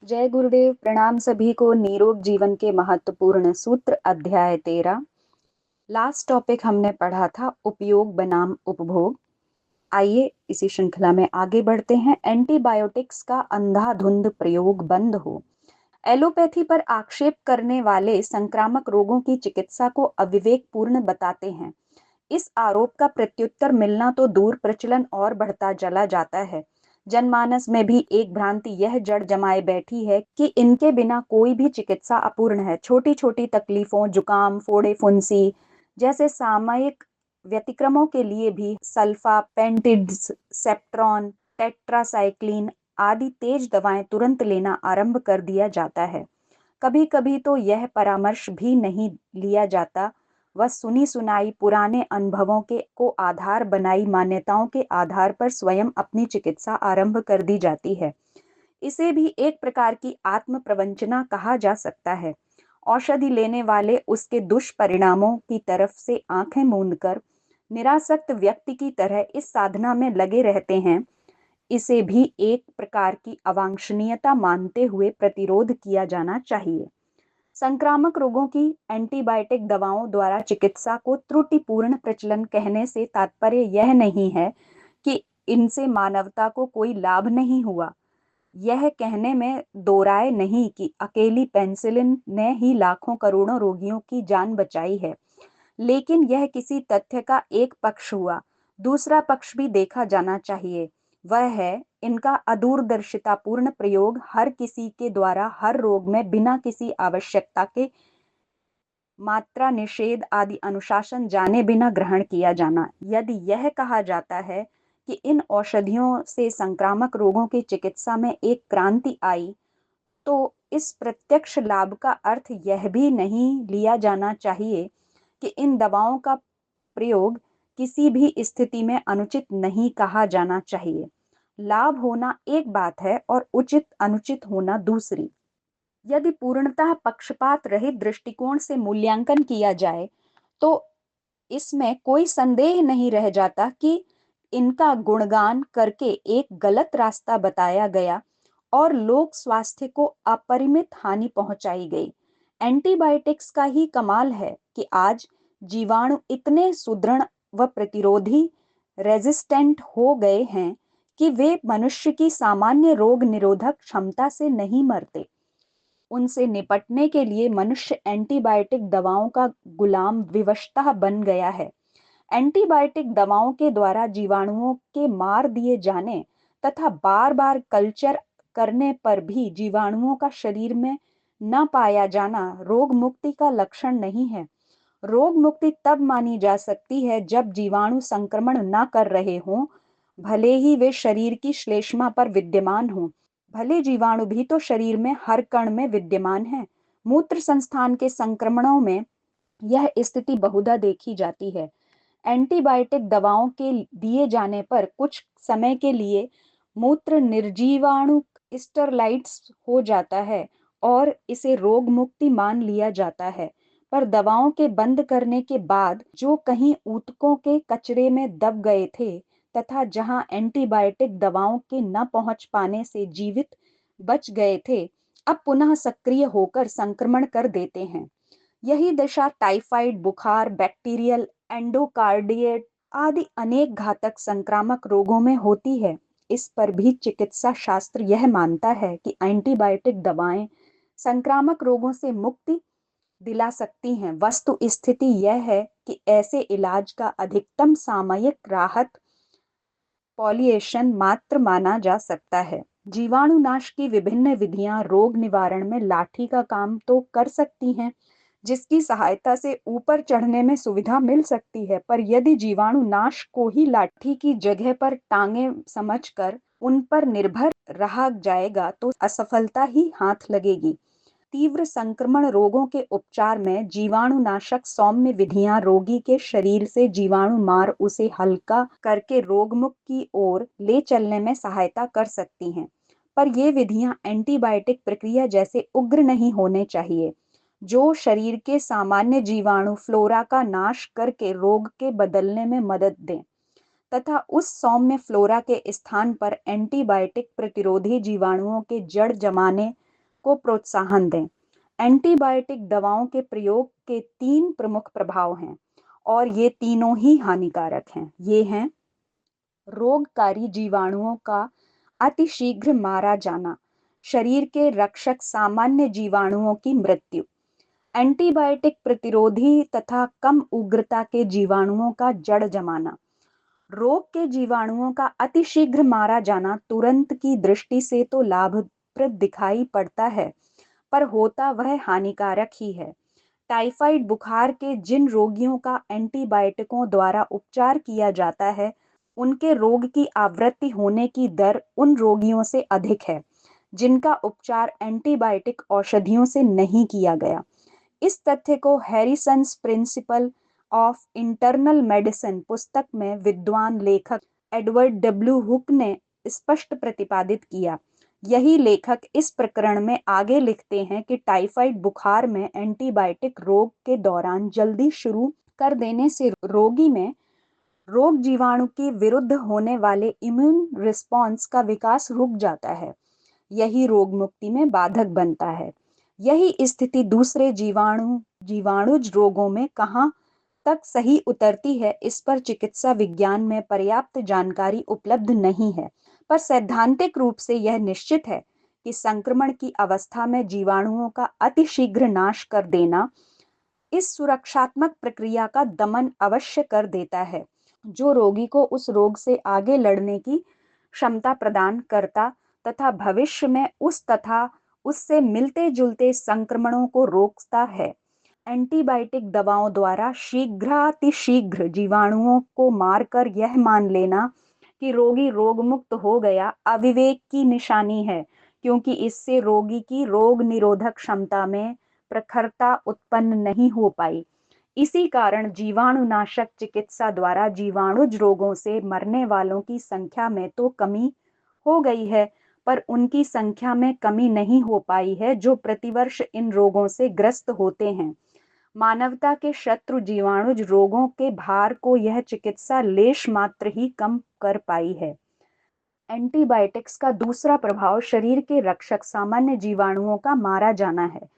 जय गुरुदेव। प्रणाम सभी को। निरोग जीवन के महत्वपूर्ण सूत्र अध्याय 13। लास्ट टॉपिक हमने पढ़ा था उपयोग बनाम उपभोग। आइए इसी श्रृंखला में आगे बढ़ते हैं। एंटीबायोटिक्स का अंधाधुंध प्रयोग बंद हो। एलोपैथी पर आक्षेप करने वाले संक्रामक रोगों की चिकित्सा को अविवेकपूर्ण बताते हैं। इस आरोप का प्रत्युत्तर मिलना तो दूर, प्रचलन और बढ़ता चला जाता है। जनमानस में भी एक भ्रांति यह जड़ जमाए बैठी है कि इनके बिना कोई भी चिकित्सा अपूर्ण है। छोटी छोटी तकलीफों, जुकाम, फोड़े, फुंसी जैसे सामयिक व्यतिक्रमों के लिए भी सल्फा, पेंटिड्स, सेप्ट्रॉन, टेट्रासाइक्लिन आदि तेज दवाएं तुरंत लेना आरंभ कर दिया जाता है। कभी कभी तो यह परामर्श भी नहीं लिया जाता, वह सुनी सुनाई पुराने अनुभवों के को आधार बनाई मान्यताओं के आधार पर स्वयं अपनी चिकित्सा आरंभ कर दी जाती है। इसे भी एक प्रकार की आत्म प्रवंचना कहा जा सकता है। औषधि लेने वाले उसके दुष्परिणामों की तरफ से आंखें मूंदकर निरासक्त व्यक्ति की तरह इस साधना में लगे रहते हैं। इसे भी एक प्रकार की अवांछनीयता मानते हुए प्रतिरोध किया जाना चाहिए। संक्रामक रोगों की एंटीबायोटिक दवाओं द्वारा चिकित्सा को त्रुटिपूर्ण प्रचलन कहने से तात्पर्य यह नहीं है कि इनसे मानवता को कोई लाभ नहीं हुआ। यह कहने में दो राय नहीं कि अकेली पेनिसिलिन ने ही लाखों करोड़ों रोगियों की जान बचाई है, लेकिन यह किसी तथ्य का एक पक्ष हुआ। दूसरा पक्ष भी देखा जाना चाहिए, वह है इनका अदूरदर्शितापूर्ण प्रयोग हर किसी के द्वारा हर रोग में बिना किसी आवश्यकता के मात्रा निषेध आदि अनुशासन जाने बिना ग्रहण किया जाना। यदि यह कहा जाता है कि इन औषधियों से संक्रामक रोगों की चिकित्सा में एक क्रांति आई, तो इस प्रत्यक्ष लाभ का अर्थ यह भी नहीं लिया जाना चाहिए कि इन दवाओं का प्रयोग किसी भी स्थिति में अनुचित नहीं कहा जाना चाहिए। लाभ होना एक बात है और उचित अनुचित होना दूसरी। यदि पूर्णतः पक्षपात रहित दृष्टिकोण से मूल्यांकन किया जाए तो इसमें कोई संदेह नहीं रह जाता कि इनका गुणगान करके एक गलत रास्ता बताया गया और लोक स्वास्थ्य को अपरिमित हानि पहुंचाई गई। एंटीबायोटिक्स का ही कमाल है कि आज जीवाणु इतने सुदृढ़ व प्रतिरोधी रेजिस्टेंट हो गए हैं कि वे मनुष्य की सामान्य रोग निरोधक क्षमता से नहीं मरते। उनसे निपटने के लिए मनुष्य एंटीबायोटिक दवाओं का गुलाम विवशतः बन गया है। एंटीबायोटिक दवाओं के द्वारा जीवाणुओं के मार दिए जाने तथा बार बार कल्चर करने पर भी जीवाणुओं का शरीर में न पाया जाना रोग मुक्ति का लक्षण नहीं है। रोग मुक्ति तब मानी जा सकती है जब जीवाणु संक्रमण न कर रहे हों, भले ही वे शरीर की श्लेष्मा पर विद्यमान हों। भले जीवाणु भी तो शरीर में हर कण में विद्यमान है। मूत्र संस्थान के संक्रमणों में यह स्थिति बहुधा देखी जाती है। एंटीबायोटिक दवाओं के दिए जाने पर कुछ समय के लिए मूत्र निर्जीवाणु स्टरलाइट्स हो जाता है और इसे रोग मुक्ति मान लिया जाता है। पर दवाओं के बंद करने के बाद जो कहीं ऊतकों के कचरे में दब गए थे तथा जहां एंटीबायोटिक दवाओं के न पहुंच पाने से जीवित बच गए थे, अब पुनः सक्रिय होकर संक्रमण कर देते हैं। यही दशा टाइफाइड, बुखार, बैक्टीरियल एंडोकार्डियट आदि अनेक घातक संक्रामक रोगों में होती है। इस पर भी चिकित्सा शास्त्र यह मानता है कि एंटीबायोटिक दवाएं संक्रामक रोगों से मुक्ति दिला सकती हैं। वस्तु स्थिति यह है कि ऐसे इलाज का अधिकतम सामयिक राहत पॉलिएशन मात्र माना जा सकता है। जीवाणुनाश की विभिन्न विधियां रोग निवारण में लाठी का काम तो कर सकती हैं, जिसकी सहायता से ऊपर चढ़ने में सुविधा मिल सकती है, पर यदि जीवाणुनाश को ही लाठी की जगह पर टांगे समझकर उन पर निर्भर रहा जाएगा तो असफलता ही हाथ लगेगी। तीव्र संक्रमण रोगों के उपचार में जीवाणुनाशक सौम्य विधियां रोगी के शरीर से जीवाणु मार उसे हल्का करके रोगमुक्त की ओर ले चलने में सहायता कर सकती हैं, पर ये विधियां एंटीबायोटिक प्रक्रिया जैसे उग्र नहीं होने चाहिए, जो शरीर के सामान्य जीवाणु फ्लोरा का नाश करके रोग के बदलने में मदद दें तथा उस सौम्य फ्लोरा के स्थान पर एंटीबायोटिक प्रतिरोधी जीवाणुओं के जड़ जमाने को प्रोत्साहन दें। एंटीबायोटिक दवाओं के प्रयोग के 3 प्रमुख प्रभाव हैं और ये तीनों ही हानिकारक हैं। ये हैं रोगकारी जीवाणुओं का अतिशीघ्र मारा जाना, शरीर के रक्षक सामान्य जीवाणुओं की मृत्यु, एंटीबायोटिक प्रतिरोधी तथा कम उग्रता के जीवाणुओं का जड़ जमाना। रोग के जीवाणुओं का अतिशीघ्र मारा जाना तुरंत की दृष्टि से तो लाभप्रद दिखाई पड़ता है, पर होता वह हानिकारक ही है। टाइफाइड बुखार के जिन रोगियों का एंटीबायोटिकों द्वारा उपचार किया जाता है, उनके रोग की आवृत्ति होने की दर उन रोगियों से अधिक है जिनका उपचार एंटीबायोटिक औषधियों से नहीं किया गया। इस तथ्य को हैरिसन्स प्रिंसिपल ऑफ इंटरनल मेडिसिन पुस्तक में विद्वान लेखक एडवर्ड डब्ल्यू हुक ने स्पष्ट प्रतिपादित किया। यही लेखक इस प्रकरण में आगे लिखते हैं कि टाइफाइड बुखार में एंटीबायोटिक रोग के दौरान जल्दी शुरू कर देने से रोगी में रोग जीवाणु के विरुद्ध होने वाले इम्यून रिस्पॉन्स का विकास रुक जाता है। यही रोग मुक्ति में बाधक बनता है। यही स्थिति दूसरे जीवाणुज रोगों में कहाँ तक सही उतरती है, इस पर चिकित्सा विज्ञान में पर्याप्त जानकारी उपलब्ध नहीं है, पर सैद्धांतिक रूप से यह निश्चित है कि संक्रमण की अवस्था में जीवाणुओं का अतिशीघ्र नाश कर देना इस सुरक्षात्मक प्रक्रिया का दमन अवश्य कर देता है, जो रोगी को उस रोग से आगे लड़ने की क्षमता प्रदान करता तथा भविष्य में उस तथा उससे मिलते जुलते संक्रमणों को रोकता है। एंटीबायोटिक दवाओं द्वारा शीघ्रातिशीघ्र जीवाणुओं को मारकर यह मान लेना कि रोगी रोगमुक्त हो गया अविवेक की निशानी है, क्योंकि इससे रोगी की रोग निरोधक क्षमता में प्रखरता उत्पन्न नहीं हो पाई। इसी कारण जीवाणुनाशक चिकित्सा द्वारा जीवाणुज रोगों से मरने वालों की संख्या में तो कमी हो गई है, पर उनकी संख्या में कमी नहीं हो पाई है जो प्रतिवर्ष इन रोगों से ग्रस्त होते हैं। मानवता के शत्रु जीवाणुज रोगों के भार को यह चिकित्सा लेश मात्र ही कम कर पाई है। एंटीबायोटिक्स का दूसरा प्रभाव शरीर के रक्षक सामान्य जीवाणुओं का मारा जाना है।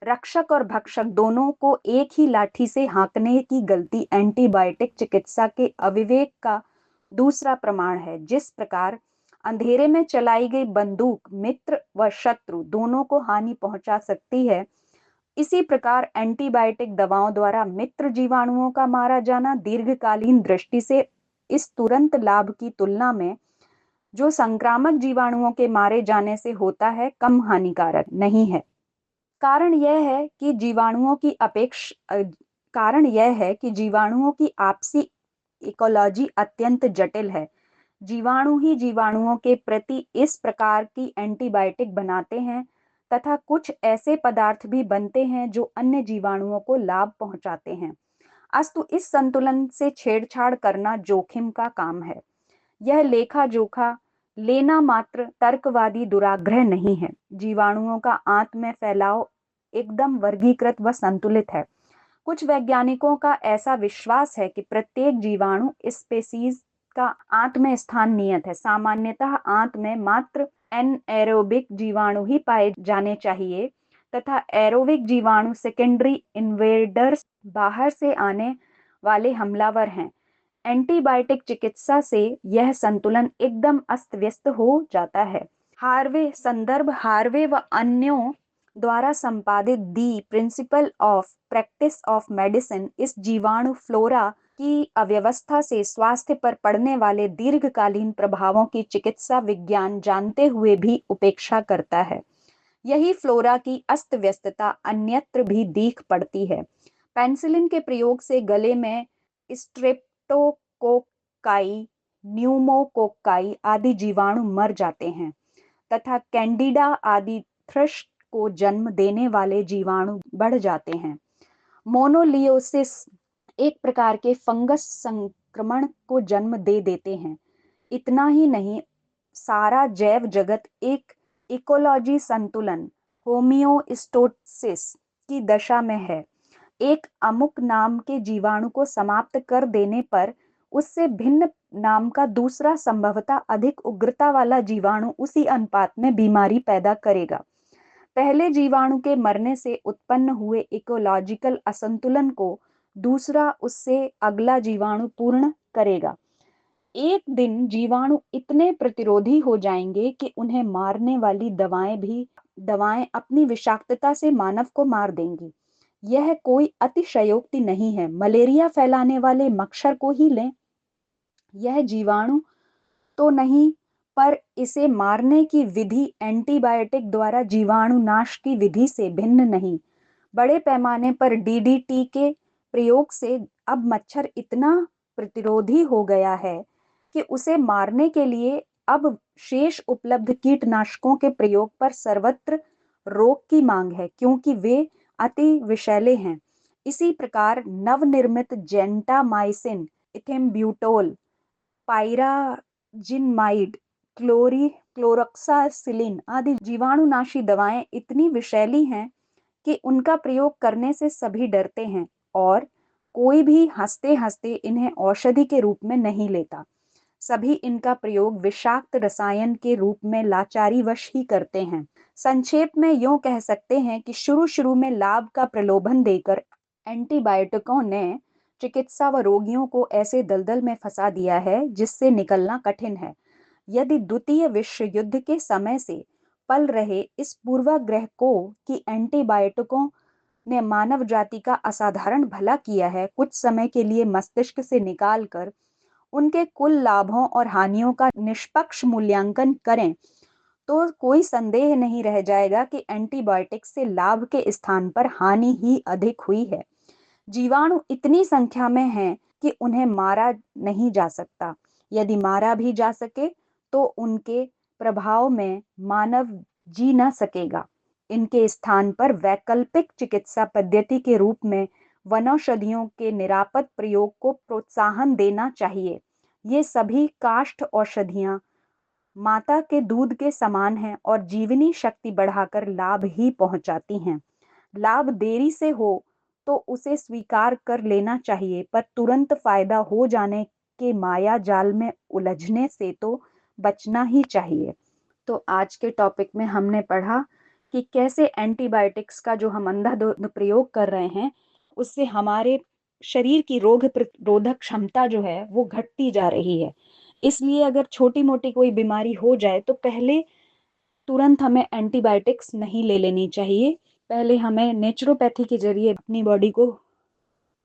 रक्षक और भक्षक दोनों को एक ही लाठी से हाँकने की गलती एंटीबायोटिक चिकित्सा के अविवेक का दूसरा प्रमाण है। जिस प्रकार अंधेरे में चलाई गई बंदूक मित्र व शत्रु दोनों को हानि पहुंचा सकती है, इसी प्रकार एंटीबायोटिक दवाओं द्वारा मित्र जीवाणुओं का मारा जाना दीर्घकालीन दृष्टि से इस तुरंत लाभ की तुलना में जो संक्रामक जीवाणुओं के मारे जाने से होता है, कम हानिकारक नहीं है। कारण यह है कि जीवाणुओं की आपसी इकोलॉजी अत्यंत जटिल है। जीवाणु ही जीवाणुओं के प्रति इस प्रकार की एंटीबायोटिक बनाते हैं तथा कुछ ऐसे पदार्थ भी बनते हैं जो अन्य जीवाणुओं को लाभ पहुंचाते हैं। अस्तु इस संतुलन से छेड़छाड़ करना जोखिम का काम है। यह लेखा जोखा लेना मात्र तर्कवादी दुराग्रह नहीं है। जीवाणुओं का आंत में फैलाव एकदम वर्गीकृत व संतुलित है। कुछ वैज्ञानिकों का ऐसा विश्वास है कि प्रत्येक जीवाणु स्पेसीज का आंत में स्थान नियत है। सामान्यतः आंत में मात्र एनएरोबिक जीवाणु ही पाए जाने चाहिए तथा एरोबिक जीवाणु सेकेंडरी इन्वेडर्स बाहर से आने वाले हमलावर हैं। एंटीबायोटिक चिकित्सा से यह संतुलन एकदम अस्त व्यस्त हो जाता है। हार्वे व अन्यों द्वारा संपादित the principle of practice of medicine इस जीवाणु फ्लोरा की अव्यवस्था से स्वास्थ्य पर पड़ने वाले दीर्घकालीन प्रभावों की चिकित्सा विज्ञान जानते हुए भी उपेक्षा करता है। यही फ्लोरा की अस्त व्यस्तता अन्यत्र भी दीख पड़ती है। पेनिसिलिन के प्रयोग से गले में स्ट्रेप्टोकोकाई, न्यूमोकोकाई आदि जीवाणु मर जाते हैं तथा कैंडिडा आदि थ्रश को जन्म देने वाले जीवाणु बढ़ जाते हैं। मोनोलियोसिस एक प्रकार के फंगस संक्रमण को जन्म दे देते हैं। इतना ही नहीं, सारा जैव जगत एक इकोलॉजी संतुलन होमियोस्टेसिस की दशा में है। एक अमुक नाम के जीवाणु को समाप्त कर देने पर उससे भिन्न नाम का दूसरा संभवतः अधिक उग्रता वाला जीवाणु उसी अनुपात में बीमारी पैदा करेगा। पहले जीवाणु के मरने से उत्पन्न हुए इकोलॉजिकल असंतुलन को दूसरा उससे अगला जीवाणु पूर्ण करेगा। एक दिन जीवाणु इतने प्रतिरोधी हो जाएंगे कि उन्हें मारने वाली दवाएं अपनी विषाक्तता से मानव को मार देंगी। यह कोई अतिशयोक्ति नहीं है। मलेरिया फैलाने वाले मच्छर को ही लें, यह जीवाणु तो नहीं, पर इसे मारने की विधि एंटीबायोटिक द्वारा जीवाणु नाश की विधि से भिन्न नहीं। बड़े पैमाने पर डीडीटी के प्रयोग से अब मच्छर इतना प्रतिरोधी हो गया है कि उसे मारने के लिए अब शेष उपलब्ध कीटनाशकों के प्रयोग पर सर्वत्र रोक की मांग है, क्योंकि वे अति विषैले हैं। इसी प्रकार नवनिर्मित जेंटामाइसिन, इथिम्ब्यूटोल, पाइराजिनमाइड, क्लोरोक्सासिलिन आदि जीवाणुनाशी दवाएं इतनी विषैली हैं कि उनका प्रयोग करने से सभी डरते हैं और कोई भी हंसते हंसते इन्हें औषधि के रूप में नहीं लेता। सभी इनका प्रयोग विषाक्त रसायन के रूप में लाचारीवश ही करते हैं। संक्षेप में यूं कह सकते हैं कि शुरू शुरू में लाभ का प्रलोभन देकर एंटीबायोटिकों ने चिकित्सा व रोगियों को ऐसे दलदल में फंसा दिया है जिससे निकलना कठिन है। यदि द्वितीय विश्व युद्ध के समय से पल रहे इस पूर्वाग्रह को कि एंटीबायोटिकों ने मानव जाति का असाधारण भला किया है, कुछ समय के लिए मस्तिष्क से निकाल कर उनके कुल लाभों और हानियों का निष्पक्ष मूल्यांकन करें, तो कोई संदेह नहीं रह जाएगा कि एंटीबायोटिक से लाभ के स्थान पर हानि ही अधिक हुई है। जीवाणु इतनी संख्या में हैं कि उन्हें मारा नहीं जा सकता। यदि मारा भी जा सके तो उनके प्रभाव में मानव जी न सकेगा। इनके स्थान पर वैकल्पिक चिकित्सा पद्धति के रूप में वनौषधियों के निरापद प्रयोग को प्रोत्साहन देना चाहिए। ये सभी काष्ठ औषधियां माता के दूध के समान हैं और जीवनी शक्ति बढ़ाकर लाभ ही पहुंचाती हैं। लाभ देरी से हो तो उसे स्वीकार कर लेना चाहिए, पर तुरंत फायदा हो जाने के माया जाल में उलझने से तो बचना ही चाहिए। तो आज के टॉपिक में हमने पढ़ा कि कैसे एंटीबायोटिक्स का जो हम अंधाधुंध प्रयोग कर रहे हैं उससे हमारे शरीर की रोग प्रतिरोधक क्षमता जो है वो घटती जा रही है। इसलिए अगर छोटी मोटी कोई बीमारी हो जाए तो पहले तुरंत हमें एंटीबायोटिक्स नहीं ले लेनी चाहिए। पहले हमें नेचुरोपैथी के जरिए अपनी बॉडी को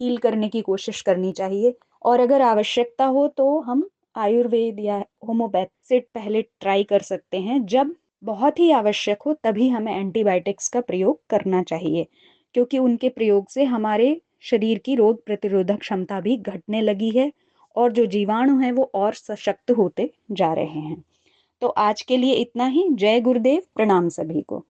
हील करने की कोशिश करनी चाहिए, और अगर आवश्यकता हो तो हम आयुर्वेद या होम्योपैथ से पहले ट्राई कर सकते हैं। जब बहुत ही आवश्यक हो तभी हमें एंटीबायोटिक्स का प्रयोग करना चाहिए, क्योंकि उनके प्रयोग से हमारे शरीर की रोग प्रतिरोधक क्षमता भी घटने लगी है और जो जीवाणु हैं वो और सशक्त होते जा रहे हैं। तो आज के लिए इतना ही। जय गुरुदेव, प्रणाम सभी को।